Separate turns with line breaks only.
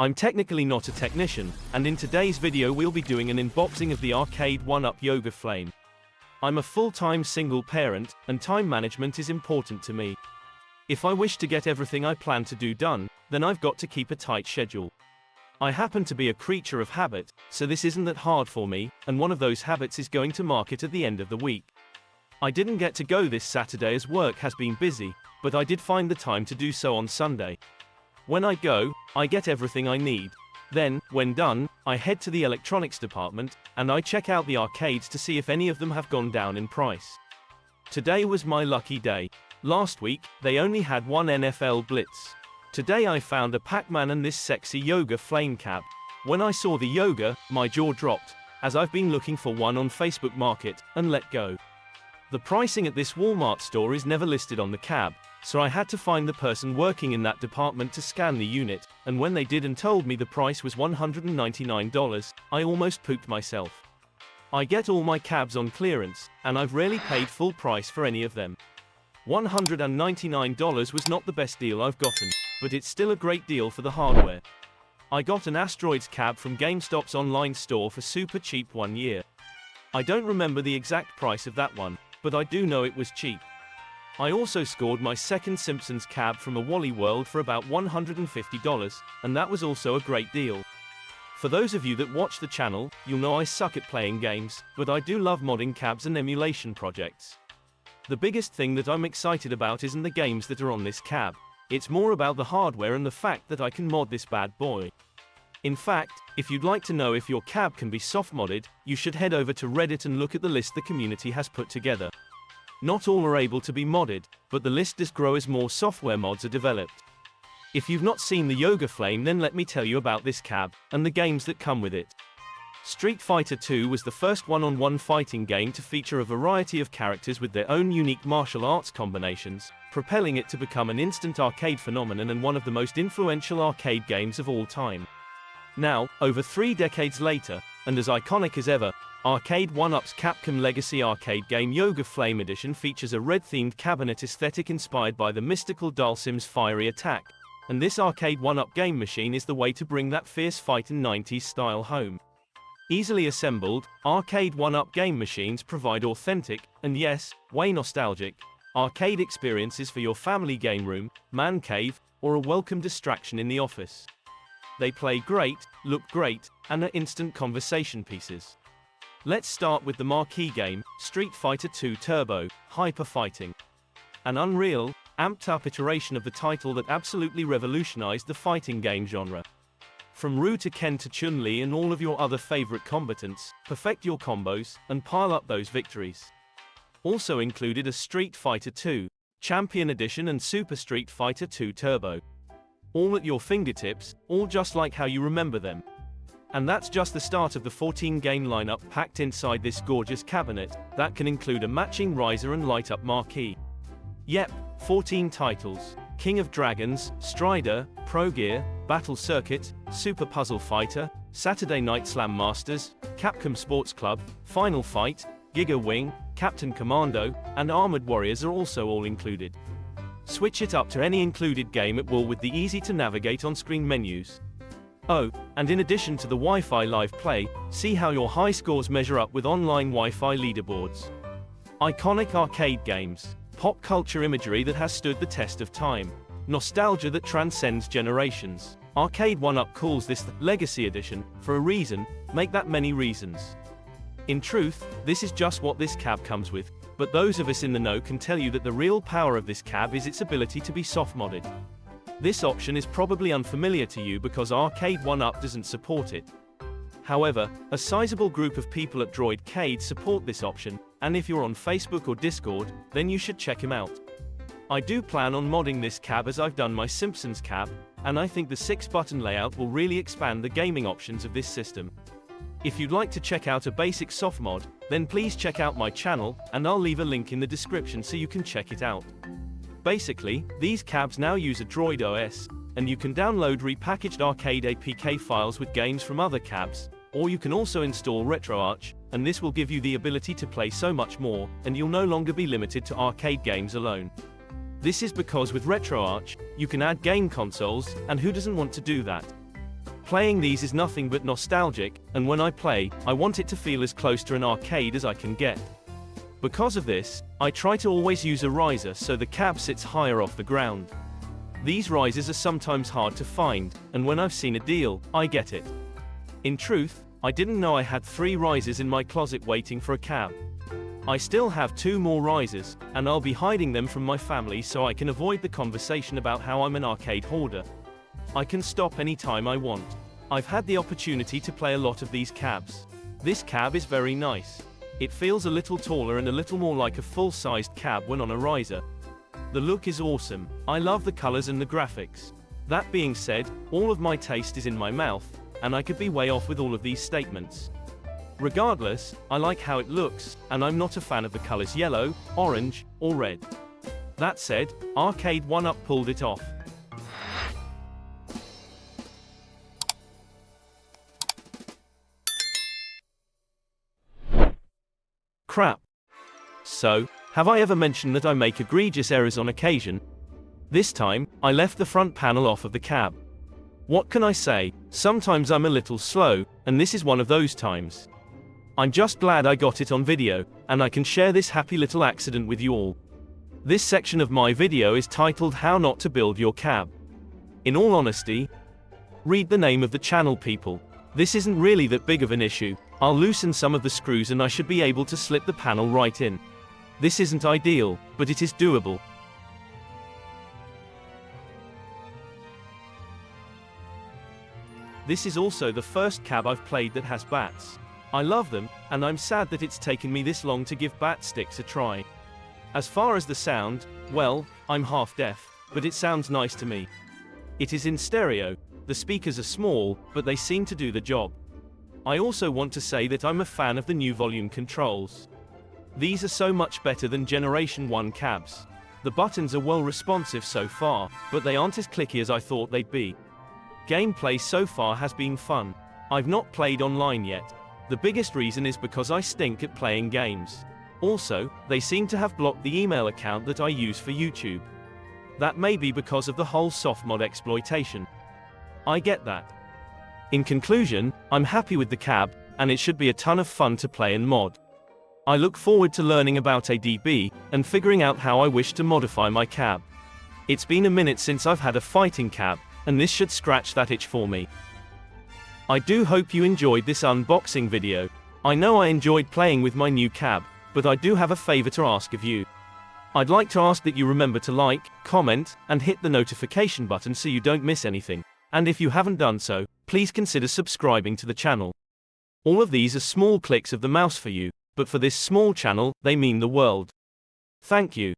I'm technically not a technician, and in today's video we'll be doing an unboxing of the Arcade 1-Up Yoga Flame. I'm a full-time single parent, and time management is important to me. If I wish to get everything I plan to do done, then I've got to keep a tight schedule. I happen to be a creature of habit, so this isn't that hard for me, and one of those habits is going to market at the end of the week. I didn't get to go this Saturday as work has been busy, but I did find the time to do so on Sunday. When I go, I get everything I need. Then, when done, I head to the electronics department, and I check out the arcades to see if any of them have gone down in price. Today was my lucky day. Last week, they only had one NFL Blitz. Today I found a Pac-Man and this sexy Yoga Flame cab. When I saw the Yoga, my jaw dropped, as I've been looking for one on Facebook Market, and let go. The pricing at this Walmart store is never listed on the cab, so I had to find the person working in that department to scan the unit, and when they did and told me the price was $199, I almost pooped myself. I get all my cabs on clearance, and I've rarely paid full price for any of them. $199 was not the best deal I've gotten, but it's still a great deal for the hardware. I got an Asteroids cab from GameStop's online store for super cheap 1 year. I don't remember the exact price of that one, but I do know it was cheap. I also scored my second Simpsons cab from a Wally World for about $150, and that was also a great deal. For those of you that watch the channel, you'll know I suck at playing games, but I do love modding cabs and emulation projects. The biggest thing that I'm excited about isn't the games that are on this cab. It's more about the hardware and the fact that I can mod this bad boy. In fact, if you'd like to know if your cab can be soft modded, you should head over to Reddit and look at the list the community has put together. Not all are able to be modded, but the list does grow as more software mods are developed. If you've not seen the Yoga Flame, then let me tell you about this cab, and the games that come with it. Street Fighter II was the first one-on-one fighting game to feature a variety of characters with their own unique martial arts combinations, propelling it to become an instant arcade phenomenon and one of the most influential arcade games of all time. Now, over 3 decades later, and as iconic as ever, Arcade 1-Up's Capcom Legacy arcade game Yoga Flame Edition features a red-themed cabinet aesthetic inspired by the mystical Dalsim's fiery attack, and this Arcade 1-Up game machine is the way to bring that fierce fight and 90s style home. Easily assembled, Arcade 1-Up game machines provide authentic, and yes, way nostalgic, arcade experiences for your family game room, man cave, or a welcome distraction in the office. They play great, look great, and are instant conversation pieces. Let's start with the marquee game, Street Fighter II Turbo, Hyper Fighting. An unreal, amped-up iteration of the title that absolutely revolutionized the fighting game genre. From Ryu to Ken to Chun-Li and all of your other favorite combatants, perfect your combos, and pile up those victories. Also included are Street Fighter II, Champion Edition and Super Street Fighter II Turbo. All at your fingertips, all just like how you remember them. And that's just the start of the 14-game lineup packed inside this gorgeous cabinet, that can include a matching riser and light-up marquee. Yep, 14 titles. King of Dragons, Strider, Pro Gear, Battle Circuit, Super Puzzle Fighter, Saturday Night Slam Masters, Capcom Sports Club, Final Fight, Giga Wing, Captain Commando, and Armored Warriors are also all included. Switch it up to any included game at will with the easy-to-navigate on-screen menus. Oh, and in addition to the Wi-Fi live play, see how your high scores measure up with online Wi-Fi leaderboards. Iconic arcade games. Pop culture imagery that has stood the test of time. Nostalgia that transcends generations. Arcade 1-Up calls this the Legacy Edition, for a reason, make that many reasons. In truth, this is just what this cab comes with, but those of us in the know can tell you that the real power of this cab is its ability to be soft-modded. This option is probably unfamiliar to you because Arcade 1-Up doesn't support it. However, a sizable group of people at Droidcade support this option, and if you're on Facebook or Discord, then you should check him out. I do plan on modding this cab as I've done my Simpsons cab, and I think the 6-button layout will really expand the gaming options of this system. If you'd like to check out a basic soft mod, then please check out my channel, and I'll leave a link in the description so you can check it out. Basically, these cabs now use a Droid OS, and you can download repackaged arcade APK files with games from other cabs, or you can also install RetroArch, and this will give you the ability to play so much more, and you'll no longer be limited to arcade games alone. This is because with RetroArch, you can add game consoles, and who doesn't want to do that? Playing these is nothing but nostalgic, and when I play, I want it to feel as close to an arcade as I can get. Because of this, I try to always use a riser so the cab sits higher off the ground. These risers are sometimes hard to find, and when I've seen a deal, I get it. In truth, I didn't know I had 3 risers in my closet waiting for a cab. I still have 2 more risers, and I'll be hiding them from my family so I can avoid the conversation about how I'm an arcade hoarder. I can stop anytime I want. I've had the opportunity to play a lot of these cabs. This cab is very nice. It feels a little taller and a little more like a full-sized cab when on a riser. The look is awesome. I love the colors and the graphics. That being said, all of my taste is in my mouth, and I could be way off with all of these statements. Regardless, I like how it looks, and I'm not a fan of the colors yellow, orange, or red. That said, Arcade 1UP pulled it off. Crap. So, have I ever mentioned that I make egregious errors on occasion? This time, I left the front panel off of the cab. What can I say? Sometimes I'm a little slow, and this is one of those times. I'm just glad I got it on video, and I can share this happy little accident with you all. This section of my video is titled How Not to Build Your Cab. In all honesty, read the name of the channel, people. This isn't really that big of an issue. I'll loosen some of the screws and I should be able to slip the panel right in. This isn't ideal, but it is doable. This is also the first cab I've played that has bats. I love them, and I'm sad that it's taken me this long to give bat sticks a try. As far as the sound, well, I'm half deaf, but it sounds nice to me. It is in stereo. The speakers are small, but they seem to do the job. I also want to say that I'm a fan of the new volume controls. These are so much better than Generation 1 cabs. The buttons are well responsive so far, but they aren't as clicky as I thought they'd be. Gameplay so far has been fun. I've not played online yet. The biggest reason is because I stink at playing games. Also, they seem to have blocked the email account that I use for YouTube. That may be because of the whole softmod exploitation. I get that. In conclusion, I'm happy with the cab, and it should be a ton of fun to play and mod. I look forward to learning about ADB, and figuring out how I wish to modify my cab. It's been a minute since I've had a fighting cab, and this should scratch that itch for me. I do hope you enjoyed this unboxing video. I know I enjoyed playing with my new cab, but I do have a favor to ask of you. I'd like to ask that you remember to like, comment, and hit the notification button so you don't miss anything. And if you haven't done so, please consider subscribing to the channel. All of these are small clicks of the mouse for you, but for this small channel, they mean the world. Thank you.